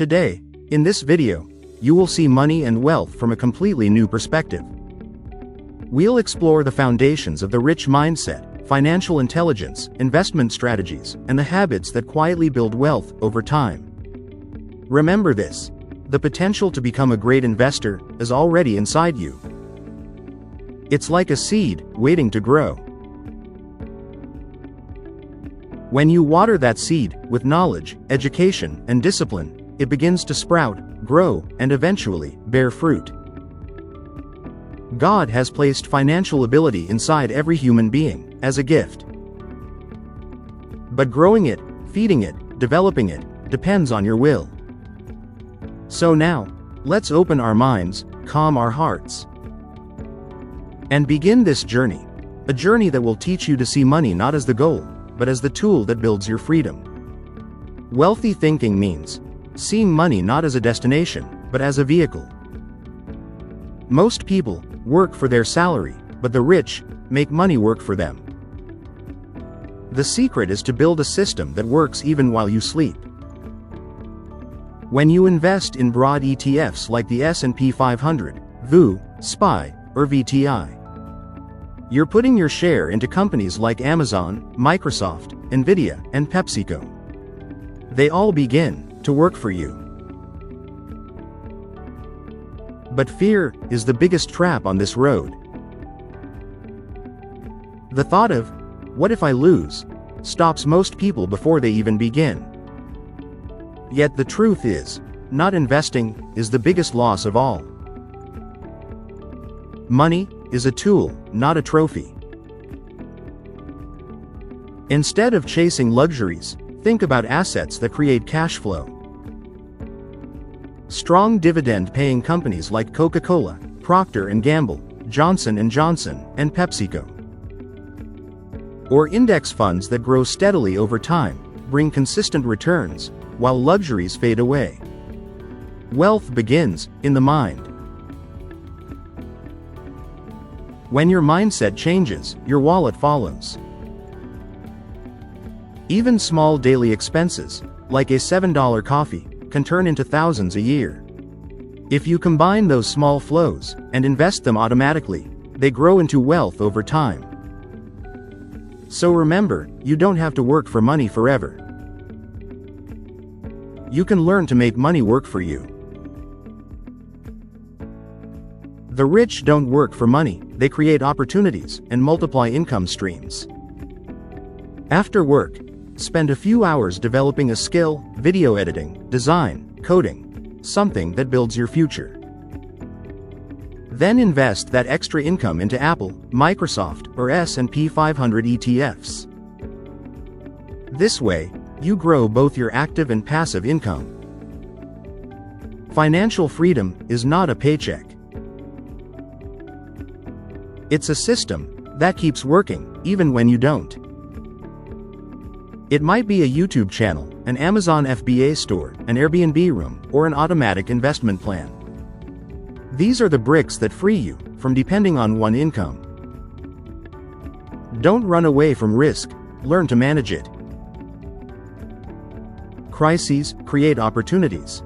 Today, in this video, you will see money and wealth from a completely new perspective. We'll explore the foundations of the rich mindset, financial intelligence, investment strategies, and the habits that quietly build wealth over time. Remember this: the potential to become a great investor is already inside you. It's like a seed waiting to grow. When you water that seed with knowledge, education, and discipline, it begins to sprout, grow, and eventually bear fruit. God has placed financial ability inside every human being as a gift. But growing it, feeding it, developing it, depends on your will. So now, let's open our minds, calm our hearts, and begin this journey. A journey that will teach you to see money not as the goal, but as the tool that builds your freedom. Wealthy thinking means seeing money not as a destination, but as a vehicle. Most people work for their salary, but the rich make money work for them. The secret is to build a system that works even while you sleep. When you invest in broad ETFs like the S&P 500, VU, SPY, or VTI, you're putting your share into companies like Amazon, Microsoft, Nvidia, and PepsiCo. They all begin to work for you. But fear is the biggest trap on this road. The thought of, "What if I lose?" stops most people before they even begin. Yet the truth is, not investing is the biggest loss of all. Money is a tool, not a trophy. Instead of chasing luxuries, think about assets that create cash flow. Strong dividend-paying companies like Coca-Cola, Procter & Gamble, Johnson & Johnson, and PepsiCo. Or index funds that grow steadily over time, bring consistent returns, while luxuries fade away. Wealth begins in the mind. When your mindset changes, your wallet follows. Even small daily expenses, like a $7 coffee, can turn into thousands a year. If you combine those small flows and invest them automatically, they grow into wealth over time. So remember, you don't have to work for money forever. You can learn to make money work for you. The rich don't work for money, they create opportunities and multiply income streams. After work, spend a few hours developing a skill, video editing, design, coding, something that builds your future. Then invest that extra income into Apple, Microsoft, or S&P 500 ETFs. This way, you grow both your active and passive income. Financial freedom is not a paycheck. It's a system that keeps working, even when you don't. It might be a YouTube channel, an Amazon FBA store, an Airbnb room, or an automatic investment plan. These are the bricks that free you from depending on one income. Don't run away from risk, learn to manage it. Crises create opportunities.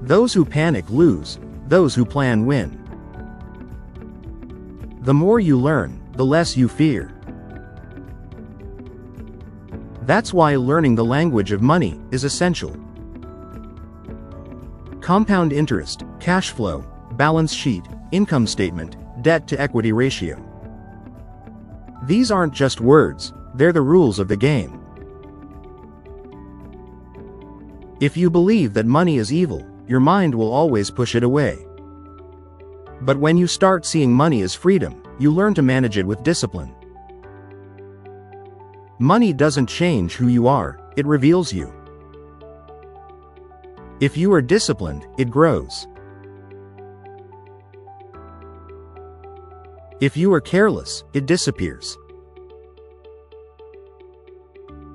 Those who panic lose, those who plan win. The more you learn, the less you fear. That's why learning the language of money is essential. Compound interest, cash flow, balance sheet, income statement, debt-to-equity ratio. These aren't just words, they're the rules of the game. If you believe that money is evil, your mind will always push it away. But when you start seeing money as freedom, you learn to manage it with discipline. Money doesn't change who you are, it reveals you. If you are disciplined, it grows. If you are careless, it disappears.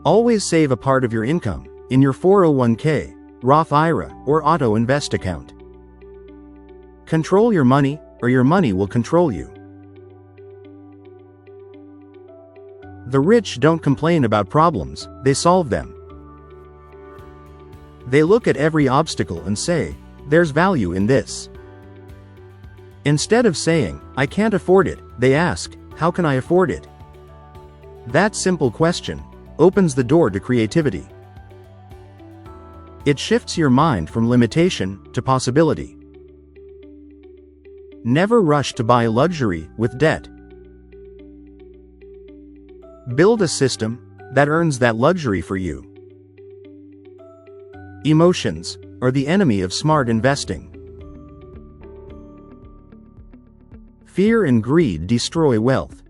Always save a part of your income in your 401k, Roth IRA, or auto invest account. Control your money, or your money will control you. The rich don't complain about problems, they solve them. They look at every obstacle and say, "There's value in this." Instead of saying, "I can't afford it," they ask, "How can I afford it?" That simple question opens the door to creativity. It shifts your mind from limitation to possibility. Never rush to buy luxury with debt. Build a system that earns that luxury for you. Emotions are the enemy of smart investing. Fear and greed destroy wealth.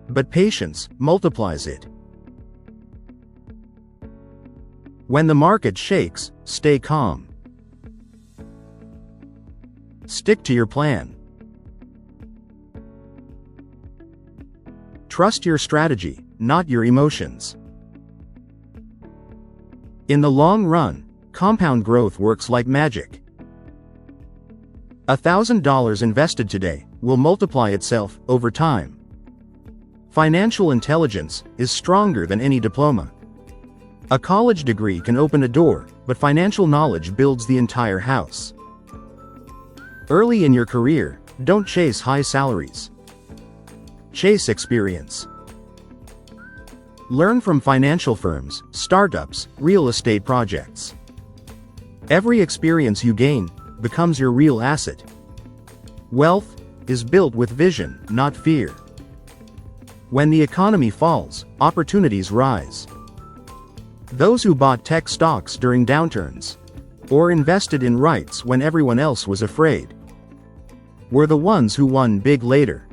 But patience multiplies it. When the market shakes, stay calm. Stick to your plan. Trust your strategy, not your emotions. In the long run, compound growth works like magic. $1,000 invested today will multiply itself over time. Financial intelligence is stronger than any diploma. A college degree can open a door, but financial knowledge builds the entire house. Early in your career, don't chase high salaries. Chase experience. Learn from financial firms, startups, real estate projects. Every experience you gain becomes your real asset. Wealth is built with vision, not fear. When the economy falls, opportunities rise. Those who bought tech stocks during downturns, or invested in REITs when everyone else was afraid, were the ones who won big later.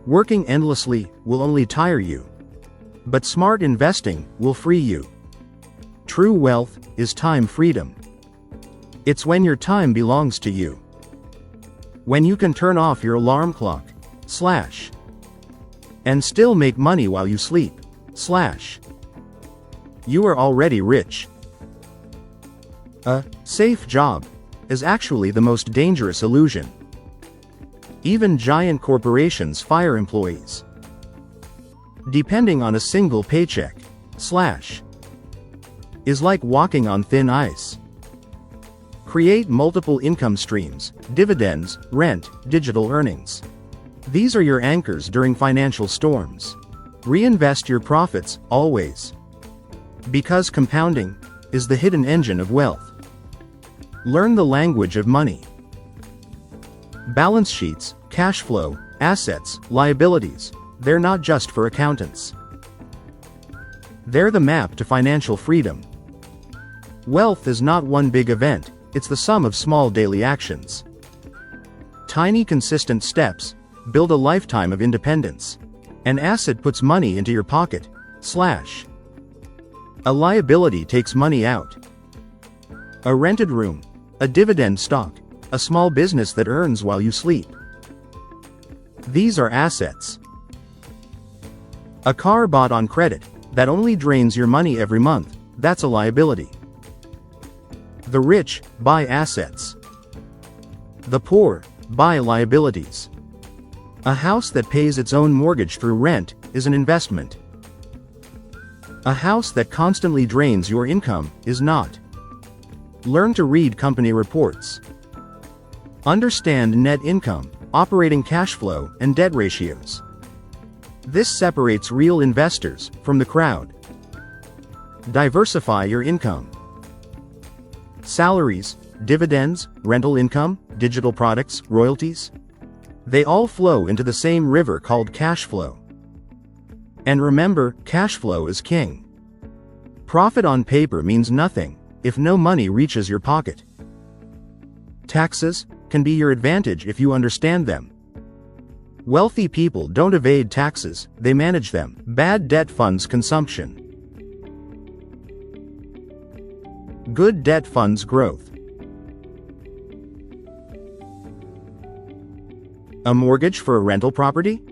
Working endlessly will only tire you, but smart investing will free you. True wealth is time freedom. It's when your time belongs to you. When you can turn off your alarm clock, and still make money while you sleep, you are already rich. A safe job is actually the most dangerous illusion. Even giant corporations fire employees. Depending on a single paycheck, is like walking on thin ice. Create multiple income streams, dividends, rent, digital earnings. These are your anchors during financial storms. Reinvest your profits, always. Because compounding is the hidden engine of wealth. Learn the language of money. Balance sheets, cash flow, assets, liabilities, they're not just for accountants. They're the map to financial freedom. Wealth is not one big event, it's the sum of small daily actions. Tiny consistent steps build a lifetime of independence. An asset puts money into your pocket, a liability takes money out. A rented room, a dividend stock, a small business that earns while you sleep. These are assets. A car bought on credit that only drains your money every month, that's a liability. The rich buy assets. The poor buy liabilities. A house that pays its own mortgage through rent is an investment. A house that constantly drains your income is not. Learn to read company reports. Understand net income, operating cash flow, and debt ratios. This separates real investors from the crowd. Diversify your income. Salaries, dividends, rental income, digital products, royalties. They all flow into the same river called cash flow. And remember, cash flow is king. Profit on paper means nothing if no money reaches your pocket. Taxes can be your advantage if you understand them. Wealthy people don't evade taxes, they manage them. Bad debt funds consumption. Good debt funds growth. A mortgage for a rental property?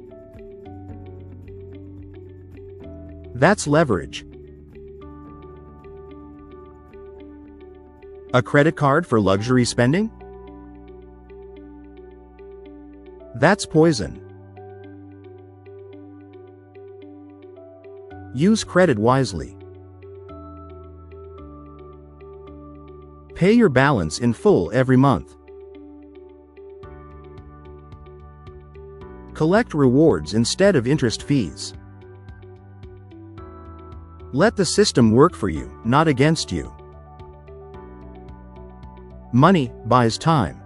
That's leverage. A credit card for luxury spending? That's poison. Use credit wisely. Pay your balance in full every month. Collect rewards instead of interest fees. Let the system work for you, not against you. Money buys time.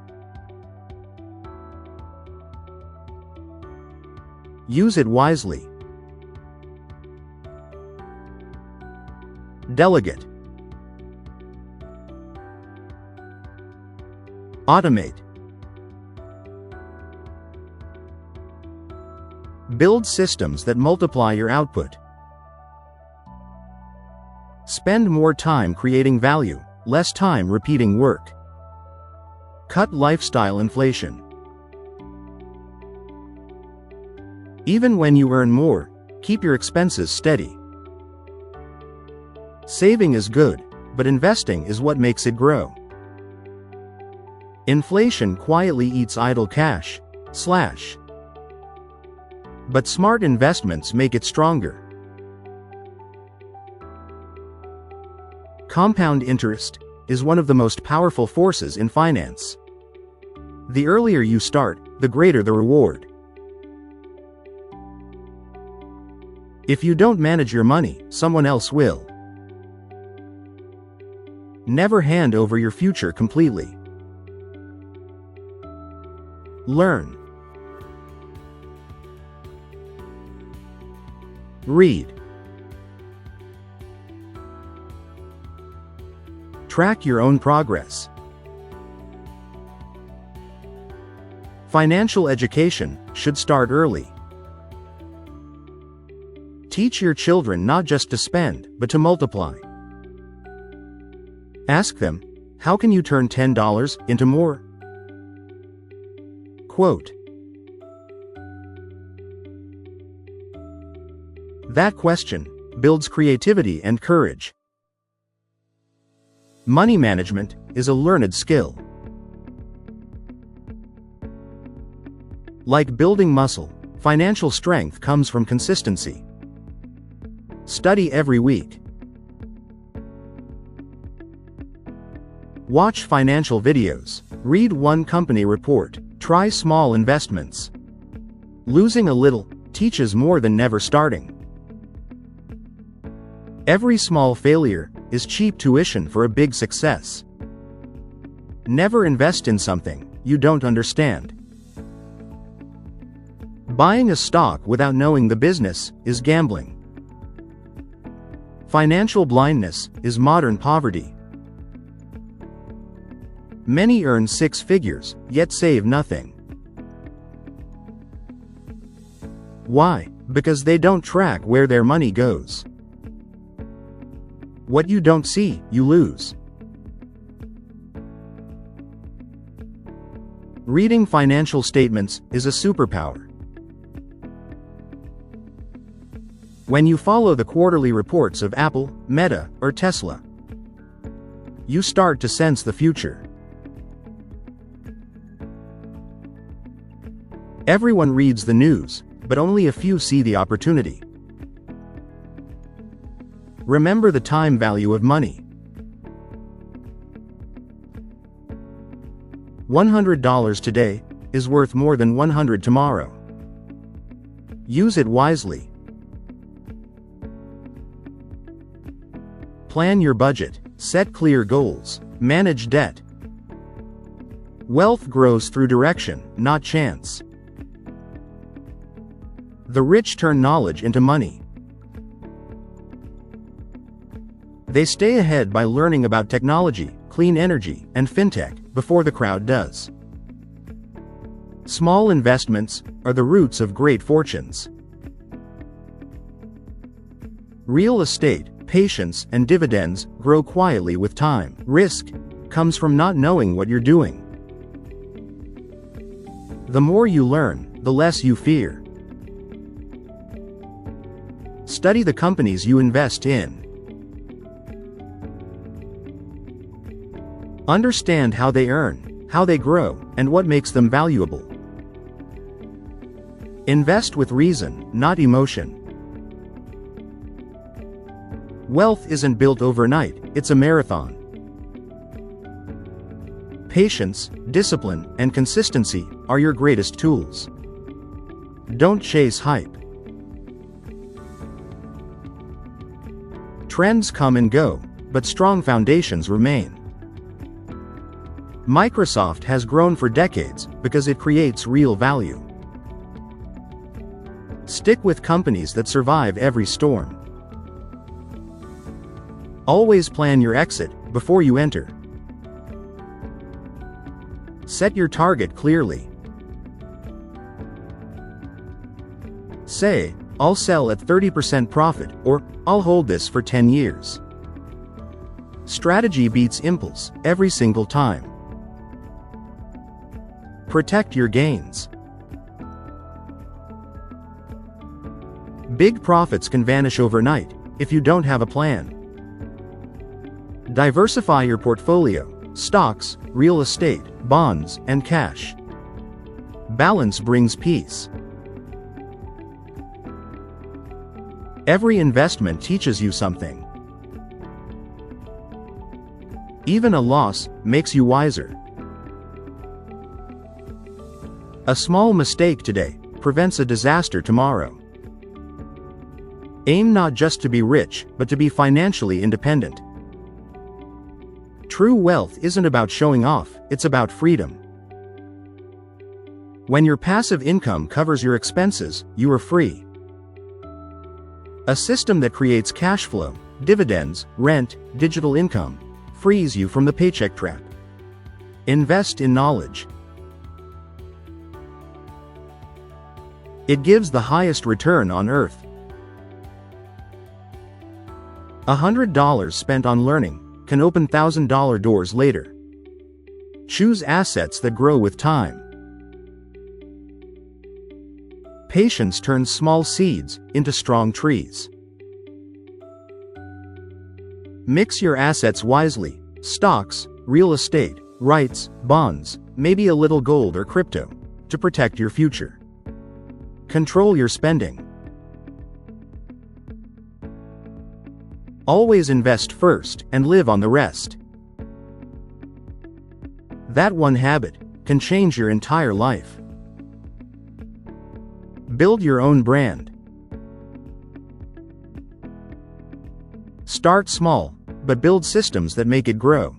Use it wisely. Delegate. Automate. Build systems that multiply your output. Spend more time creating value, less time repeating work. Cut lifestyle inflation. Even when you earn more, keep your expenses steady. Saving is good, but investing is what makes it grow. Inflation quietly eats idle cash, but smart investments make it stronger. Compound interest is one of the most powerful forces in finance. The earlier you start, the greater the reward. If you don't manage your money, someone else will. Never hand over your future completely. Learn. Read. Track your own progress. Financial education should start early. Teach your children not just to spend, but to multiply. Ask them, how can you turn $10 into more? Quote. That question builds creativity and courage. Money management is a learned skill. Like building muscle, financial strength comes from consistency. Study every week. Watch financial videos. Read one company report. Try small investments. Losing a little teaches more than never starting. Every small failure is cheap tuition for a big success. Never invest in something you don't understand. Buying a stock without knowing the business is gambling. Financial blindness is modern poverty. Many earn 6 figures, yet save nothing. Why? Because they don't track where their money goes. What you don't see, you lose. Reading financial statements is a superpower. When you follow the quarterly reports of Apple, Meta, or Tesla, you start to sense the future. Everyone reads the news, but only a few see the opportunity. Remember the time value of money. $100 today is worth more than 100 tomorrow. Use it wisely. Plan your budget, set clear goals, manage debt. Wealth grows through direction, not chance. The rich turn knowledge into money. They stay ahead by learning about technology, clean energy, and fintech before the crowd does. Small investments are the roots of great fortunes. Real estate, patience, and dividends grow quietly with time. Risk comes from not knowing what you're doing. The more you learn, the less you fear. Study the companies you invest in. Understand how they earn, how they grow, and what makes them valuable. Invest with reason, not emotion. Wealth isn't built overnight, it's a marathon. Patience, discipline, and consistency are your greatest tools. Don't chase hype. Trends come and go, but strong foundations remain. Microsoft has grown for decades because it creates real value. Stick with companies that survive every storm. Always plan your exit before you enter. Set your target clearly. Say, "I'll sell at 30% profit," or "I'll hold this for 10 years." Strategy beats impulse every single time. Protect your gains. Big profits can vanish overnight if you don't have a plan. Diversify your portfolio: stocks, real estate, bonds, and cash. Balance brings peace. Every investment teaches you something. Even a loss makes you wiser. A small mistake today prevents a disaster tomorrow. Aim not just to be rich, but to be financially independent. True wealth isn't about showing off, it's about freedom. When your passive income covers your expenses, you are free. A system that creates cash flow, dividends, rent, digital income, frees you from the paycheck trap. Invest in knowledge. It gives the highest return on earth. $100 spent on learning can open $1,000 doors later. Choose assets that grow with time. Patience turns small seeds into strong trees. Mix your assets wisely: stocks, real estate, REITs, bonds, maybe a little gold or crypto, to protect your future. Control your spending. Always invest first and live on the rest. That one habit can change your entire life. Build your own brand. Start small, but build systems that make it grow.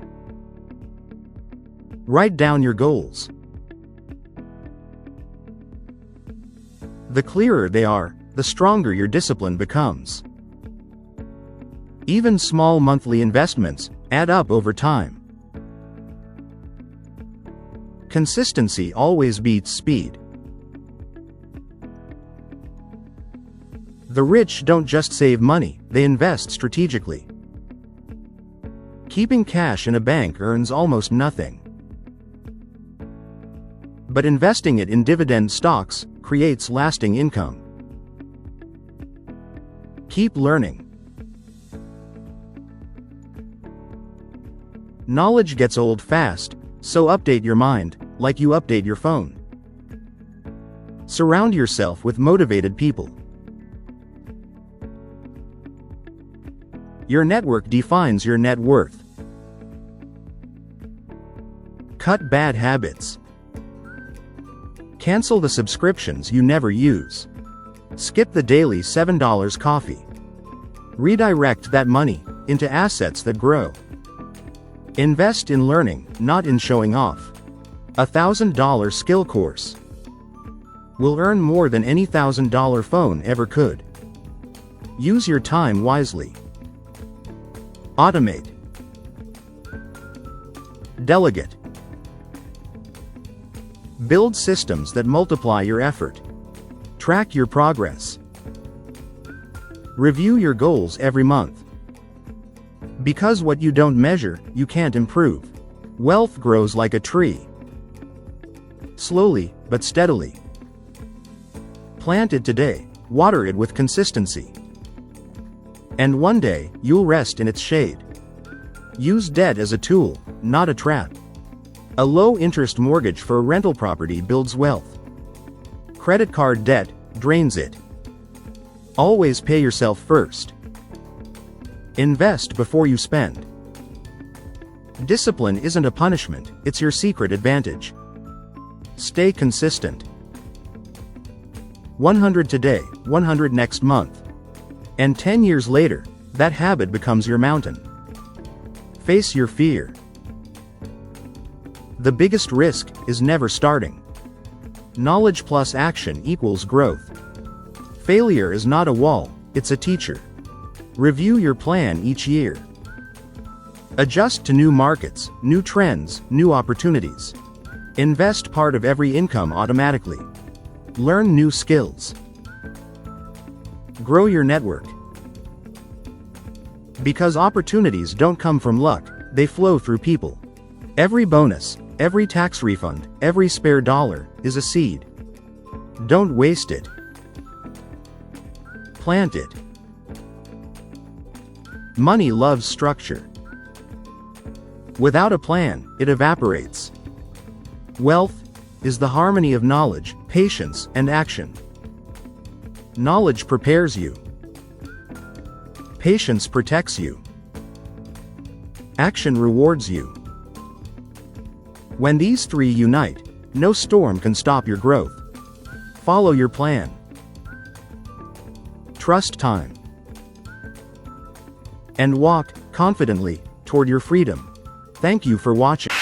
Write down your goals. The clearer they are, the stronger your discipline becomes. Even small monthly investments add up over time. Consistency always beats speed. The rich don't just save money, they invest strategically. Keeping cash in a bank earns almost nothing. But investing it in dividend stocks creates lasting income. Keep learning. Knowledge gets old fast, so update your mind, like you update your phone. Surround yourself with motivated people. Your network defines your net worth. Cut bad habits. Cancel the subscriptions you never use. Skip the daily $7 coffee. Redirect that money into assets that grow. Invest in learning, not in showing off. $1,000 skill course will earn more than any $1,000 phone ever could. Use your time wisely. Automate. Delegate. Build systems that multiply your effort. Track your progress. Review your goals every month. Because what you don't measure, you can't improve. Wealth grows like a tree. Slowly, but steadily. Plant it today, water it with consistency. And one day, you'll rest in its shade. Use debt as a tool, not a trap. A low-interest mortgage for a rental property builds wealth. Credit card debt drains it. Always pay yourself first. Invest before you spend. Discipline isn't a punishment, it's your secret advantage. Stay consistent. 100 today, 100 next month. And 10 years later, that habit becomes your mountain. Face your fear. The biggest risk is never starting. Knowledge plus action equals growth. Failure is not a wall, it's a teacher. Review your plan each year. Adjust to new markets, new trends, new opportunities. Invest part of every income automatically. Learn new skills. Grow your network. Because opportunities don't come from luck, they flow through people. Every bonus, every tax refund, every spare dollar is a seed. Don't waste it. Plant it. Money loves structure. Without a plan, it evaporates. Wealth is the harmony of knowledge, patience, and action. Knowledge prepares you. Patience protects you. Action rewards you. When these three unite, no storm can stop your growth. Follow your plan. Trust time. And walk confidently toward your freedom. Thank you for watching.